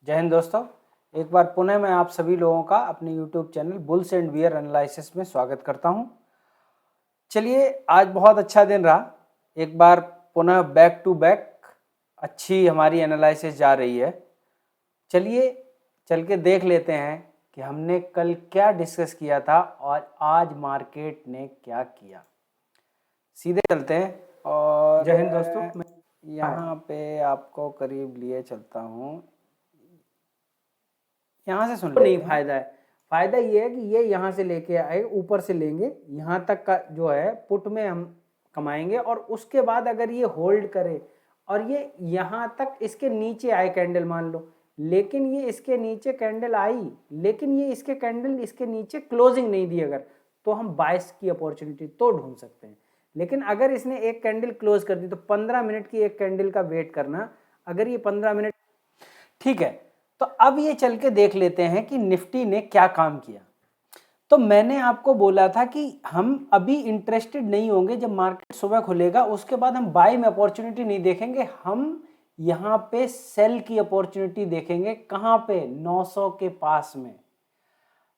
जय हिंद दोस्तों। एक बार पुनः मैं आप सभी लोगों का अपने YouTube channel bulls and bear analysis में स्वागत करता हूं। चलिए, आज बहुत अच्छा दिन रहा। एक बार पुनः बैक टू बैक अच्छी हमारी एनालिसिस जा रही है। चलिए चल के देख लेते हैं कि हमने कल क्या डिस्कस किया था और आज मार्केट ने क्या किया। सीधे चलते हैं। और जय हिंद दोस्तों, मैं यहाँ पे आपको करीब लिए चलता हूँ। यहाँ से सुन लेते नहीं फायदा है। फायदा ये है कि ये यहाँ से लेके आए, ऊपर से लेंगे, यहाँ तक का जो है पुट में हम कमाएंगे और उसके बाद अगर ये होल्ड करे और ये यहाँ तक इसके नीचे आए कैंडल मान लो, लेकिन ये इसके नीचे कैंडल आई, लेकिन ये इसके कैंडल इसके नीचे क्लोजिंग नहीं दी अगर, तो हम बाइस की अपॉर्चुनिटी तो ढूंढ सकते हैं। लेकिन अगर इसने एक कैंडल क्लोज कर दी तो 15 मिनट की एक कैंडल का वेट करना। अगर ये 15 मिनट ठीक है, तो अब ये चल के देख लेते हैं कि निफ्टी ने क्या काम किया। तो मैंने आपको बोला था कि हम अभी इंटरेस्टेड नहीं होंगे, जब मार्केट सुबह खुलेगा उसके बाद हम बाय में अपॉर्चुनिटी नहीं देखेंगे, हम यहाँ पे सेल की अपॉर्चुनिटी देखेंगे। कहाँ पे? 900 के पास में।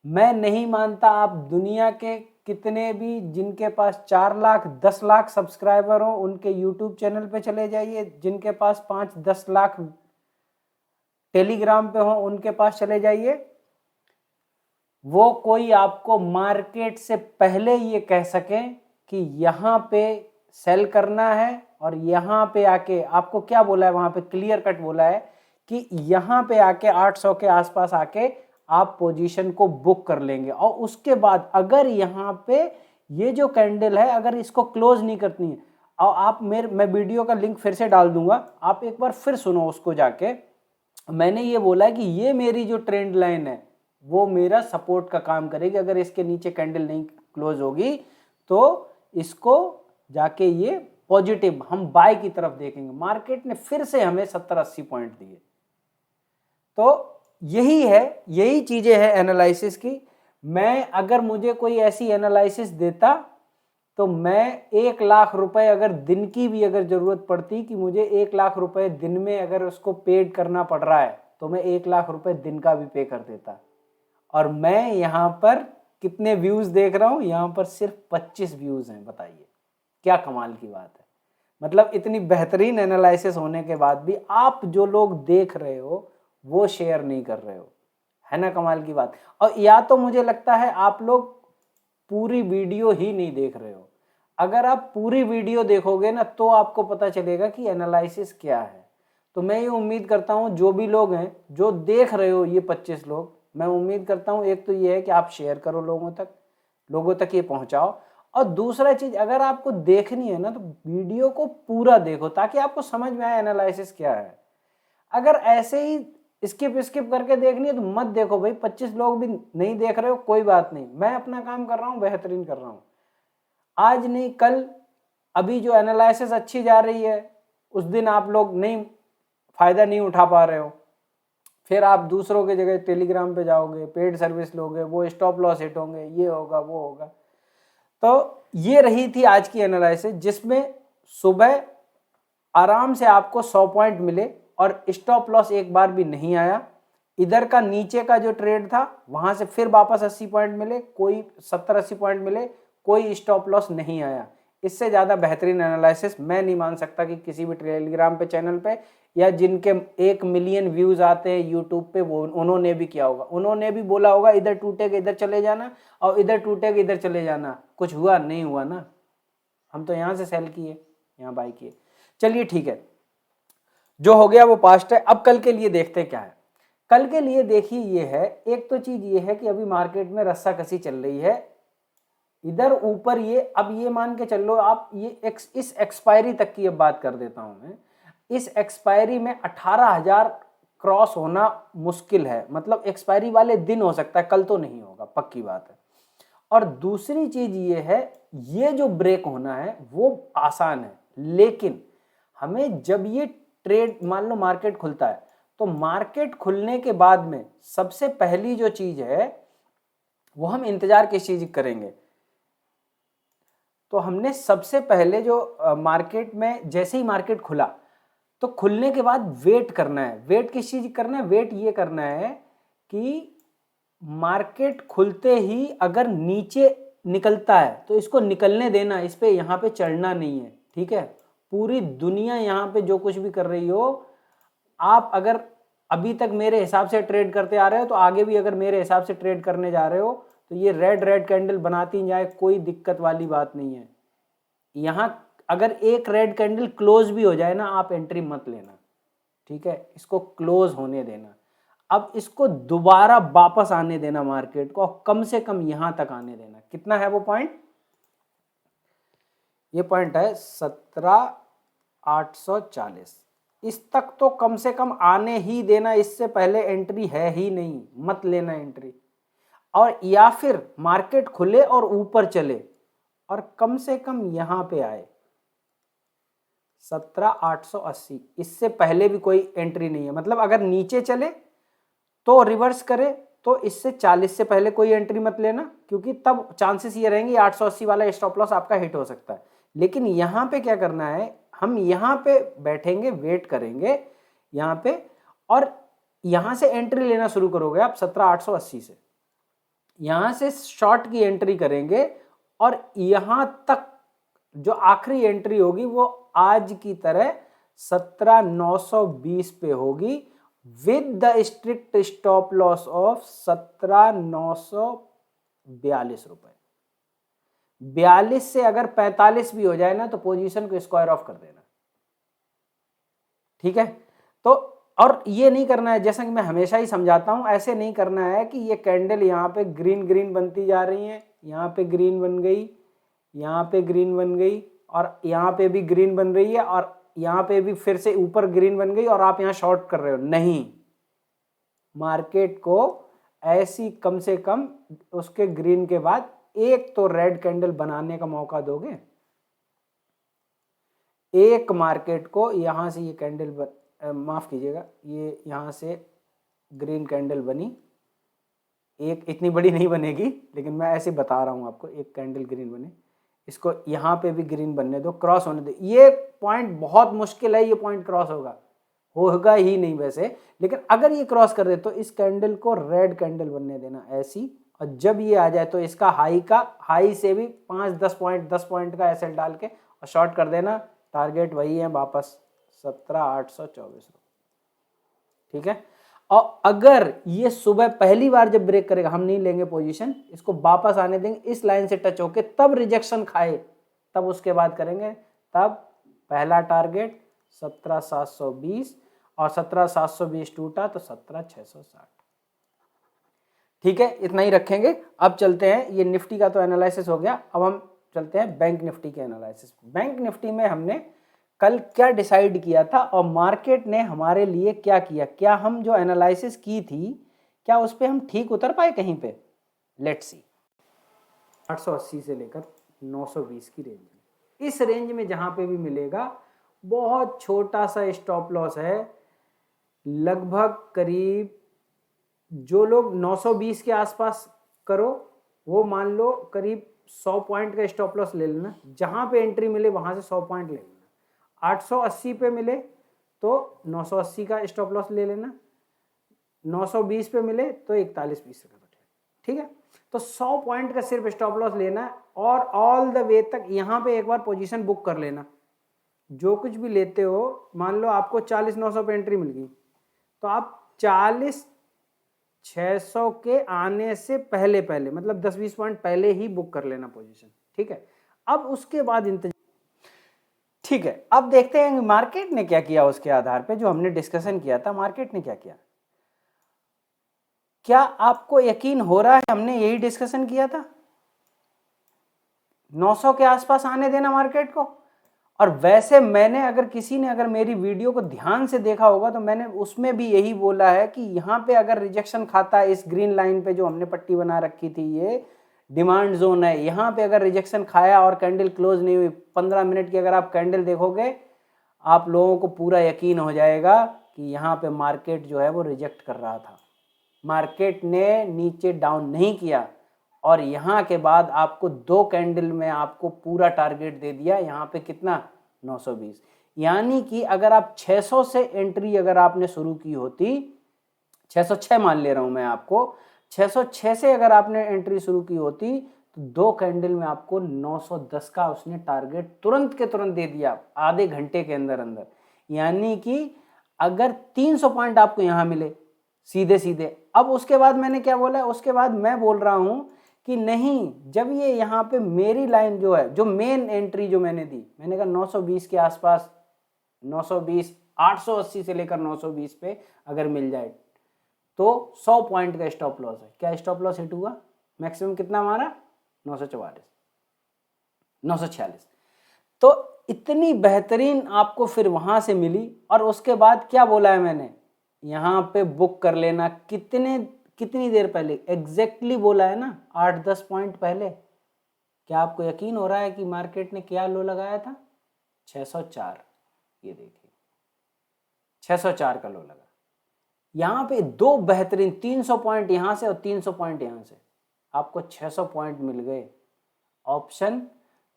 मैं नहीं मानता आप दुनिया के कितने भी जिनके पास 4 लाख 10 लाख सब्सक्राइबर हो उनके यूट्यूब चैनल पे चले जाइए, जिनके पास 5-10 लाख टेलीग्राम पे हो उनके पास चले जाइए, वो कोई आपको मार्केट से पहले ये कह सके कि यहाँ पे सेल करना है और यहाँ पे आके आपको क्या बोला है, वहां पे क्लियर कट बोला है कि यहाँ पे आके 800 के आसपास आके आप पोजीशन को बुक कर लेंगे। और उसके बाद अगर यहाँ पे ये जो कैंडल है अगर इसको क्लोज नहीं करनी है, और आप मैं वीडियो का लिंक फिर से डाल दूंगा, आप एक बार फिर सुनो उसको जाके। मैंने ये बोला कि ये मेरी जो ट्रेंड लाइन है वो मेरा सपोर्ट का काम करेगी। अगर इसके नीचे कैंडल नहीं क्लोज होगी तो इसको जाके ये पॉजिटिव हम बाय की तरफ देखेंगे। मार्केट ने फिर से हमें 70-80 पॉइंट दिए। तो यही चीजें हैं एनालिसिस की। मैं अगर मुझे कोई ऐसी एनालिसिस देता तो मैं 1 लाख रुपए अगर दिन की भी अगर जरूरत पड़ती कि मुझे 1 लाख रुपए दिन में अगर उसको पेड करना पड़ रहा है तो मैं 1 लाख रुपए दिन का भी पे कर देता। और मैं यहाँ पर कितने व्यूज देख रहा हूँ? यहाँ पर सिर्फ 25 व्यूज हैं। बताइए क्या कमाल की बात है। मतलब इतनी बेहतरीन एनालिसिस होने के बाद भी आप जो लोग देख रहे हो वो शेयर नहीं कर रहे हो, है ना कमाल की बात। और या तो मुझे लगता है आप लोग पूरी वीडियो ही नहीं देख रहे हो। अगर आप पूरी वीडियो देखोगे ना तो आपको पता चलेगा कि एनालिसिस क्या है। तो मैं ये उम्मीद करता हूँ जो भी लोग हैं जो देख रहे हो, ये 25 लोग, मैं उम्मीद करता हूँ एक तो ये है कि आप शेयर करो, लोगों तक ये पहुंचाओ। और दूसरा चीज, अगर आपको देखनी है ना तो वीडियो को पूरा देखो ताकि आपको समझ में आए एनालिसिस क्या है। अगर ऐसे ही स्किप करके देखनी है तो मत देखो भाई। 25 लोग भी नहीं देख रहे हो, कोई बात नहीं, मैं अपना काम कर रहा हूँ, बेहतरीन कर रहा हूँ। आज नहीं कल, अभी जो एनालिसिस अच्छी जा रही है उस दिन आप लोग नहीं फायदा नहीं उठा पा रहे हो, फिर आप दूसरों के जगह टेलीग्राम पे जाओगे, पेड सर्विस लोगे, वो स्टॉप लॉस हिट होंगे, ये होगा वो होगा। तो ये रही थी आज की एनालिसिस, जिसमें सुबह आराम से आपको 100 पॉइंट मिले और स्टॉप लॉस एक बार भी नहीं आया। इधर का नीचे का जो ट्रेड था वहां से फिर वापस 80 पॉइंट मिले, कोई 70-80 पॉइंट मिले, कोई स्टॉप लॉस नहीं आया। इससे ज्यादा बेहतरीन एनालिसिस मैं नहीं मान सकता कि किसी भी टेलीग्राम पे चैनल पे या जिनके 1 मिलियन व्यूज आते हैं यूट्यूब पे वो उन्होंने भी किया होगा। उन्होंने भी बोला होगा इधर टूटेगा इधर चले जाना और इधर टूटेगा इधर चले जाना। कुछ हुआ नहीं हुआ ना, हम तो यहां से सेल किए, यहाँ बाय किए। चलिए ठीक है, जो हो गया वो पास्ट है। अब कल के लिए देखते हैं क्या है। कल के लिए देखिए ये है, एक तो चीज ये है कि अभी मार्केट में रस्साकसी चल रही है। इधर ऊपर ये, अब ये मान के चल लो आप, ये इस एक्सपायरी तक की अब बात कर देता हूं मैं। इस एक्सपायरी में 18,000 क्रॉस होना मुश्किल है, मतलब एक्सपायरी वाले दिन हो सकता है, कल तो नहीं होगा, पक्की बात है। और दूसरी चीज ये है, ये जो ब्रेक होना है वो आसान है, लेकिन हमें जब ये ट्रेड मान लो मार्केट खुलता है तो मार्केट खुलने के बाद में सबसे पहली जो चीज है वो हम इंतजार किस चीज करेंगे। तो हमने सबसे पहले जो मार्केट में जैसे ही मार्केट खुला तो खुलने के बाद वेट करना है। वेट किस चीज करना है? वेट ये करना है कि मार्केट खुलते ही अगर नीचे निकलता है तो इसको निकलने देना, इस पे यहाँ पे चढ़ना नहीं है, ठीक है। पूरी दुनिया यहाँ पे जो कुछ भी कर रही हो, आप अगर अभी तक मेरे हिसाब से ट्रेड करते आ रहे हो तो आगे भी अगर मेरे हिसाब से ट्रेड करने जा रहे हो तो ये रेड कैंडल बनाती जाए, कोई दिक्कत वाली बात नहीं है। यहाँ अगर एक रेड कैंडल क्लोज भी हो जाए ना, आप एंट्री मत लेना, ठीक है, इसको क्लोज होने देना। अब इसको दोबारा वापस आने देना मार्केट को, और कम से कम यहां तक आने देना। कितना है वो पॉइंट? ये पॉइंट है 17,840। इस तक तो कम से कम आने ही देना, इससे पहले एंट्री है ही नहीं, मत लेना एंट्री। और या फिर मार्केट खुले और ऊपर चले और कम से कम यहां पे आए 17,880, इससे पहले भी कोई एंट्री नहीं है। मतलब अगर नीचे चले तो रिवर्स करे तो इससे 40 से पहले कोई एंट्री मत लेना, क्योंकि तब चांसेस ये रहेंगे 880 वाला स्टॉप लॉस आपका हिट हो सकता है। लेकिन यहाँ पे क्या करना है, हम यहाँ पे बैठेंगे, वेट करेंगे यहाँ पे, और यहाँ से एंट्री लेना शुरू करोगे आप 17,880 से। यहाँ से शॉर्ट की एंट्री करेंगे और यहाँ तक जो आखिरी एंट्री होगी वो आज की तरह 17,920 पे होगी, with the strict stop loss of 17,942 रुपए। 42 से अगर 45 भी हो जाए ना तो पोजीशन को स्क्वायर ऑफ कर देना, ठीक है। तो और ये नहीं करना है, जैसा कि मैं हमेशा ही समझाता हूं, ऐसे नहीं करना है कि ये कैंडल यहाँ पे ग्रीन बनती जा रही है, यहाँ पे ग्रीन बन गई, यहाँ पे ग्रीन बन गई, और यहाँ पे भी ग्रीन बन रही है, और यहाँ पे भी फिर से ऊपर ग्रीन बन गई, और आप यहाँ शॉर्ट कर रहे हो। नहीं, मार्केट को ऐसी कम से कम उसके ग्रीन के बाद एक तो रेड कैंडल बनाने का मौका दोगे। एक मार्केट को यहां से ये कैंडल माफ कीजिएगा, ये यहां से ग्रीन कैंडल बनी, एक इतनी बड़ी नहीं बनेगी लेकिन मैं ऐसे बता रहा हूं आपको, एक कैंडल ग्रीन बने, इसको यहाँ पे भी ग्रीन बनने दो, क्रॉस होने दो। ये पॉइंट बहुत मुश्किल है, ये पॉइंट क्रॉस होगा ही नहीं वैसे, लेकिन अगर ये क्रॉस कर दे तो इस कैंडल को रेड कैंडल बनने देना ऐसी, और जब ये आ जाए तो इसका हाई से भी 5-10 पॉइंट का एसएल डाल के और शॉर्ट कर देना। टारगेट वही है वापस 17,824, ठीक है। और अगर ये सुबह पहली बार जब ब्रेक करेगा, हम नहीं लेंगे पोजीशन, इसको वापस आने देंगे, इस लाइन से टच होके तब रिजेक्शन खाए, तब उसके बाद करेंगे। तब पहला टारगेट 17,720, और 17,720 टूटा तो 17,660, ठीक है, इतना ही रखेंगे। अब चलते हैं, ये निफ्टी का तो एनालिसिस हो गया, अब हम चलते हैं बैंक निफ्टी के एनालिसिस। बैंक निफ्टी में हमने कल क्या डिसाइड किया था और मार्केट ने हमारे लिए क्या किया, क्या हम जो एनालिसिस की थी क्या उस पर हम ठीक उतर पाए कहीं पे? Let's see. 880 से लेकर 920 की रेंज में, इस रेंज में जहां पे भी मिलेगा बहुत छोटा सा स्टॉप लॉस है, लगभग करीब जो लोग 920 के आसपास करो वो मान लो करीब 100 पॉइंट का स्टॉप लॉस ले लेना, जहां पे एंट्री मिले वहां से 100 पॉइंट ले लेना। 880 पे मिले तो 980 का स्टॉप लॉस ले लेना, 920 पे मिले तो 41-20 का रख लेना, ठीक है। तो 100 पॉइंट का सिर्फ स्टॉप लॉस लेना है और ऑल द वे तक यहाँ पे एक बार पोजीशन बुक कर लेना। जो कुछ भी लेते हो, मान लो आपको 40,900 पे एंट्री मिल गई तो आप 40,600 के आने से पहले मतलब 10-20 पॉइंट पहले ही बुक कर लेना पोजीशन, ठीक है। अब उसके बाद इंतजार, ठीक है। अब देखते हैं मार्केट ने क्या किया, उसके आधार पे जो हमने डिस्कशन किया था मार्केट ने क्या किया। क्या आपको यकीन हो रहा है हमने यही डिस्कशन किया था, 900 के आसपास आने देना मार्केट को? और वैसे मैंने अगर मेरी वीडियो को ध्यान से देखा होगा तो मैंने उसमें भी यही बोला है कि यहाँ पे अगर रिजेक्शन खाता है, इस ग्रीन लाइन पे जो हमने पट्टी बना रखी थी ये डिमांड जोन है, यहाँ पे अगर रिजेक्शन खाया और कैंडल क्लोज नहीं हुई, 15 मिनट की अगर आप कैंडल देखोगे आप लोगों को पूरा यकीन हो जाएगा कि यहाँ पे मार्केट जो है वो रिजेक्ट कर रहा था। मार्केट ने नीचे डाउन नहीं किया और यहाँ के बाद आपको 2 कैंडल में आपको पूरा टारगेट दे दिया, यहाँ पे कितना 920। यानी कि अगर आप 600 से एंट्री अगर आपने शुरू की होती, 606 मान ले रहा हूं मैं आपको, 606 से अगर आपने एंट्री शुरू की होती तो 2 कैंडल में आपको 910 का उसने टारगेट तुरंत के तुरंत दे दिया, आधे घंटे के अंदर अंदर। यानी कि अगर 300 पॉइंट आपको यहां मिले सीधे सीधे, अब उसके बाद मैंने क्या बोला, उसके बाद मैं बोल रहा हूं कि नहीं, जब ये यहाँ पे मेरी लाइन जो है, जो मेन एंट्री जो मैंने दी, मैंने कहा 920 के आसपास, 920, 880 से लेकर 920 पे अगर मिल जाए तो 100 पॉइंट का स्टॉप लॉस है। क्या स्टॉप लॉस हिट हुआ? मैक्सिमम कितना हमारा? 944, 946। तो इतनी बेहतरीन आपको फिर वहां से मिली। और उसके बाद क्या बोला है मैंने, यहां पे बुक कर लेना। कितनी देर पहले? एग्जैक्टली बोला है ना, 8-10 पॉइंट पहले। क्या आपको यकीन हो रहा है कि मार्केट ने क्या लो लगाया था? 604। ये देखिए 604 का लो लगा। यहां पे 2 बेहतरीन, 300 पॉइंट यहां से और 300 पॉइंट यहां से, आपको 600 पॉइंट मिल गए। ऑप्शन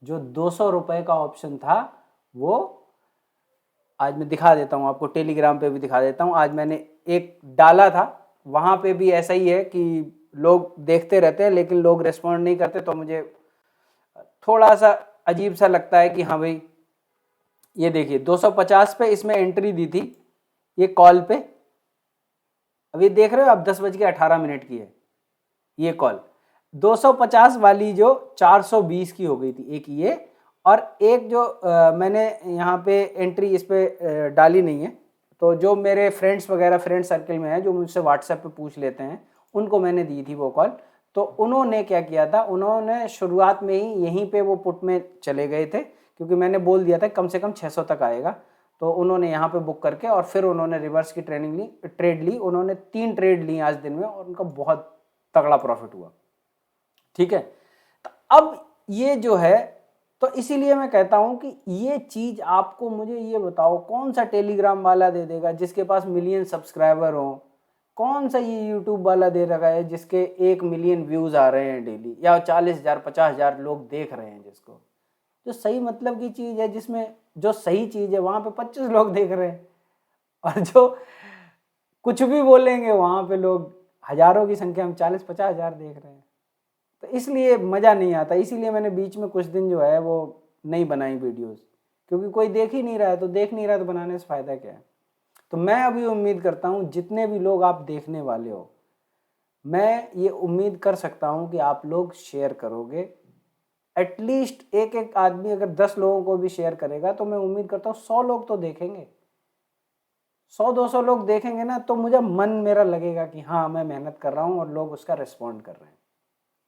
जो 200 रुपए का ऑप्शन था वो आज मैं दिखा देता हूं आपको, टेलीग्राम पे भी दिखा देता हूं। आज मैंने एक डाला था, वहां पे भी ऐसा ही है कि लोग देखते रहते हैं लेकिन लोग रिस्पॉन्ड नहीं करते, तो मुझे थोड़ा सा अजीब सा लगता है कि हाँ भाई, ये देखिए 250 पे इसमें एंट्री दी थी, ये कॉल पे। अभी देख रहे हो आप 10:18 की है ये कॉल। 250 वाली जो 420 की हो गई थी एक ये, और एक जो मैंने यहाँ पे एंट्री इस पे डाली नहीं है, तो जो मेरे फ्रेंड्स वगैरह फ्रेंड सर्कल में है जो मुझसे व्हाट्सएप पे पूछ लेते हैं, उनको मैंने दी थी वो कॉल। तो उन्होंने क्या किया था, उन्होंने शुरुआत में ही यहीं पे वो पुट में चले गए थे, क्योंकि मैंने बोल दिया था कम से कम 600 तक आएगा। तो उन्होंने यहाँ पे बुक करके और फिर उन्होंने रिवर्स की ट्रेड ली। उन्होंने 3 ट्रेड ली आज दिन में और उनका बहुत तगड़ा प्रॉफिट हुआ। ठीक है, तो अब ये जो है, तो इसीलिए मैं कहता हूं कि ये चीज आपको, मुझे ये बताओ कौन सा टेलीग्राम वाला दे देगा जिसके पास मिलियन सब्सक्राइबर हो? कौन सा ये यूट्यूब वाला दे रखा है जिसके 1 मिलियन व्यूज आ रहे हैं डेली, या 40,000 50,000 लोग देख रहे हैं, जिसको जो सही मतलब की चीज है, जिसमें जो सही चीज है वहां पे 25 लोग देख रहे हैं, और जो कुछ भी बोलेंगे वहां पे लोग हजारों की संख्या में 40-50,000 देख रहे हैं। तो इसलिए मज़ा नहीं आता। इसीलिए मैंने बीच में कुछ दिन जो है वो नहीं बनाई वीडियोस, क्योंकि कोई देख ही नहीं रहा है, तो देख नहीं रहा तो बनाने से फ़ायदा क्या है। तो मैं अभी उम्मीद करता हूँ जितने भी लोग आप देखने वाले हो, मैं ये उम्मीद कर सकता हूँ कि आप लोग शेयर करोगे। एटलीस्ट एक आदमी अगर 10 लोगों को भी शेयर करेगा तो मैं उम्मीद करता हूँ 100 लोग तो देखेंगे। 100-200 लोग देखेंगे ना, तो मुझे मन मेरा लगेगा कि हाँ मैं मेहनत कर रहा हूँ और लोग उसका रिस्पॉन्ड कर रहे हैं।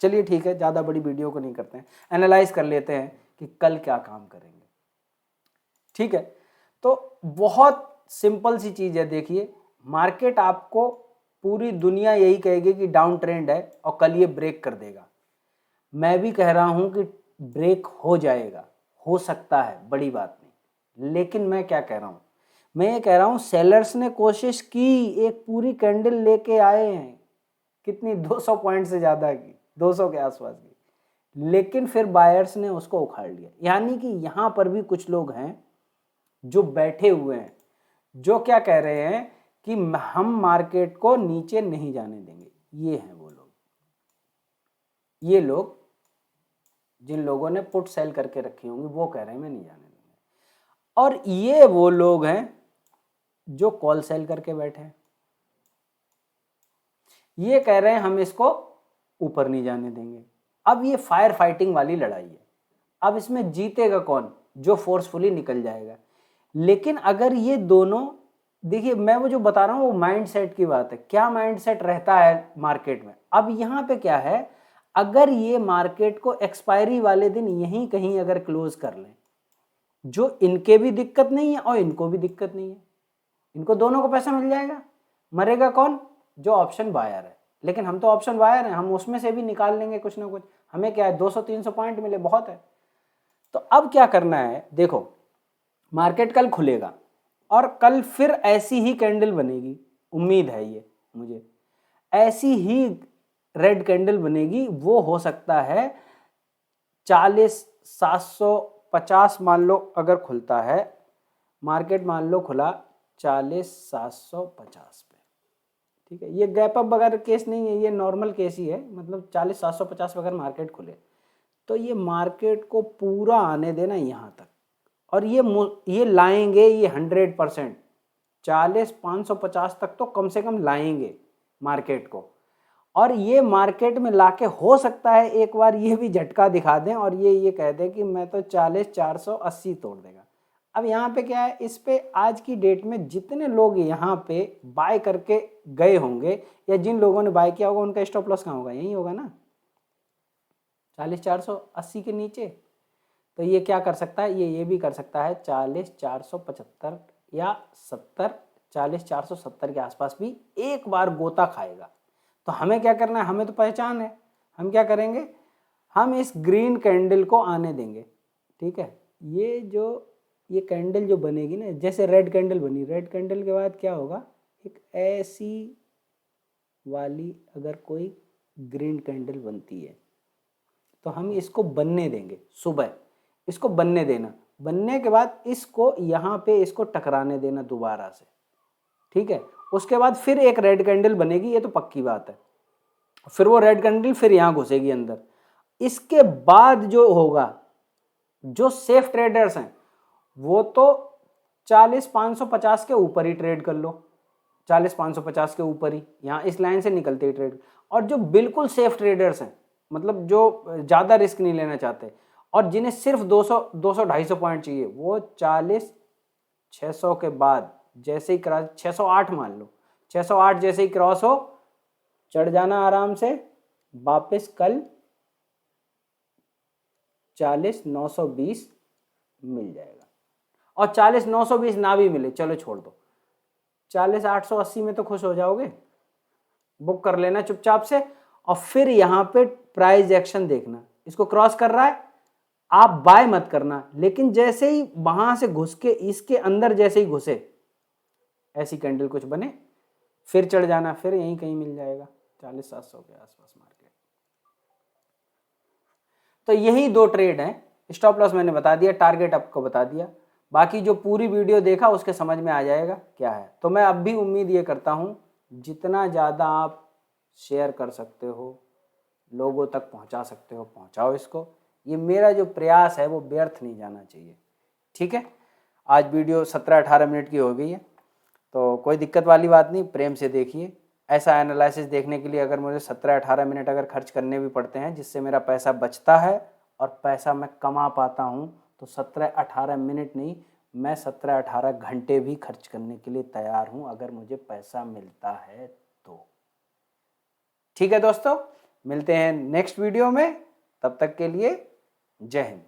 चलिए ठीक है, ज़्यादा बड़ी वीडियो को नहीं करते हैं, एनालाइज कर लेते हैं कि कल क्या काम करेंगे। ठीक है, तो बहुत सिंपल सी चीज़ है। देखिए, मार्केट आपको पूरी दुनिया यही कहेगी कि डाउन ट्रेंड है और कल ये ब्रेक कर देगा। मैं भी कह रहा हूं कि ब्रेक हो जाएगा, हो सकता है, बड़ी बात नहीं। लेकिन मैं क्या कह रहा हूं, मैं ये कह रहा हूं सेलर्स ने कोशिश की, एक पूरी कैंडल लेके आए हैं, कितनी 200 पॉइंट से ज़्यादा की, 200 के आसपास की, लेकिन फिर बायर्स ने उसको उखाड़ लिया। यानी कि यहाँ पर भी कुछ लोग हैं जो बैठे हुए हैं, जो क्या कह रहे हैं कि हम मार्केट को नीचे नहीं जाने देंगे। ये हैं वो लोग, ये लोग जिन लोगों ने पुट सेल करके रखी होंगी वो कह रहे हैं मैं नहीं जाने दूंगा। और ये वो लोग हैं जो कॉल सेल करके बैठे हैं, ये कह रहे हैं हम इसको ऊपर नहीं जाने देंगे। अब ये फायर फाइटिंग वाली लड़ाई है। अब इसमें जीतेगा कौन? जो फोर्सफुली निकल जाएगा। लेकिन अगर ये दोनों, देखिए मैं वो जो बता रहा हूँ वो माइंडसेट की बात है, क्या माइंडसेट रहता है मार्केट में। अब यहाँ पे क्या है, अगर ये मार्केट को एक्सपायरी वाले दिन यहीं कहीं अगर क्लोज कर लें, जो इनके भी दिक्कत नहीं है और इनको भी दिक्कत नहीं है, इनको दोनों को पैसा मिल जाएगा। मरेगा कौन? जो ऑप्शन बायर है। लेकिन हम तो ऑप्शन बायर हैं, हम उसमें से भी निकाल लेंगे कुछ ना कुछ, हमें क्या है, 200-300 पॉइंट मिले बहुत है। तो अब क्या करना है, देखो मार्केट कल खुलेगा और कल फिर ऐसी ही कैंडल बनेगी, उम्मीद है ये मुझे, ऐसी ही रेड कैंडल बनेगी। वो हो सकता है 40,750 मान लो अगर खुलता है, मार्केट मान लो खुला 40,750 पे, ठीक है। ये गैप अप वगैरह केस नहीं है, ये नॉर्मल केस ही है, मतलब 40,750 वगैरह मार्केट खुले तो ये मार्केट को पूरा आने देना यहाँ तक, और ये लाएंगे, ये 100% 40,550 तक तो कम से कम लाएंगे मार्केट को। और ये मार्केट में लाके हो सकता है एक बार ये भी झटका दिखा दें और ये कह दें कि मैं तो 40,480 तोड़ देगा। अब यहाँ पे क्या है, इस पे आज की डेट में जितने लोग यहाँ पे बाय करके गए होंगे या जिन लोगों ने बाय किया होगा उनका स्टॉप लॉस कहाँ होगा, यही होगा ना 40,480 के नीचे। तो ये क्या कर सकता है, ये भी कर सकता है 40,475 या 70, 40,470 के आसपास भी एक बार गोता खाएगा। तो हमें क्या करना है, हमें तो पहचान है, हम क्या करेंगे, हम इस ग्रीन कैंडल को आने देंगे, ठीक है। ये कैंडल जो बनेगी ना, जैसे रेड कैंडल बनी, रेड कैंडल के बाद क्या होगा, एक ऐसी वाली अगर कोई ग्रीन कैंडल बनती है तो हम इसको बनने देंगे, सुबह इसको बनने देना, बनने के बाद इसको यहाँ पे इसको टकराने देना दोबारा से, ठीक है। उसके बाद फिर एक रेड कैंडल बनेगी, ये तो पक्की बात है, फिर वो रेड कैंडल फिर यहाँ घुसेगी अंदर। इसके बाद जो होगा, जो सेफ ट्रेडर्स हैं वो तो 40,550 के ऊपर ही ट्रेड कर लो, 40,550 के ऊपर ही, यहाँ इस लाइन से निकलते ही ट्रेड। और जो बिल्कुल सेफ ट्रेडर्स हैं, मतलब जो ज़्यादा रिस्क नहीं लेना चाहते और जिन्हें सिर्फ 200-250 पॉइंट चाहिए, वो 40,600 के बाद जैसे ही क्रॉस, 608 मान लो, 608 जैसे ही क्रॉस हो चढ़ जाना आराम से, वापस कल 40,920 मिल जाएगा। और 40,920 ना भी मिले, चलो छोड़ दो, 40,880 में तो खुश हो जाओगे, बुक कर लेना चुपचाप से। और फिर यहाँ पे प्राइस एक्शन देखना, इसको क्रॉस कर रहा है, आप बाय मत करना, लेकिन जैसे ही वहां से घुस के इसके अंदर जैसे ही घुसे, ऐसी कैंडल कुछ बने, फिर चढ़ जाना, फिर यहीं कहीं मिल जाएगा 40,700 के आसपास मार्केट। तो यही दो ट्रेड हैं, स्टॉप लॉस मैंने बता दिया, टारगेट आपको बता दिया, बाकी जो पूरी वीडियो देखा उसके समझ में आ जाएगा क्या है। तो मैं अब भी उम्मीद ये करता हूँ जितना ज़्यादा आप शेयर कर सकते हो, लोगों तक पहुँचा सकते हो, पहुँचाओ इसको। ये मेरा जो प्रयास है वो व्यर्थ नहीं जाना चाहिए, ठीक है। आज वीडियो 17-18 मिनट की हो गई है, तो कोई दिक्कत वाली बात नहीं, प्रेम से देखिए। ऐसा एनालिसिस देखने के लिए अगर मुझे 17-18 मिनट अगर खर्च करने भी पड़ते हैं, जिससे मेरा पैसा बचता है और पैसा मैं कमा पाता हूँ, तो 17-18 मिनट नहीं, मैं 17-18 घंटे भी खर्च करने के लिए तैयार हूँ अगर मुझे पैसा मिलता है तो। ठीक है दोस्तों, मिलते हैं नेक्स्ट वीडियो में, तब तक के लिए जय हिंद।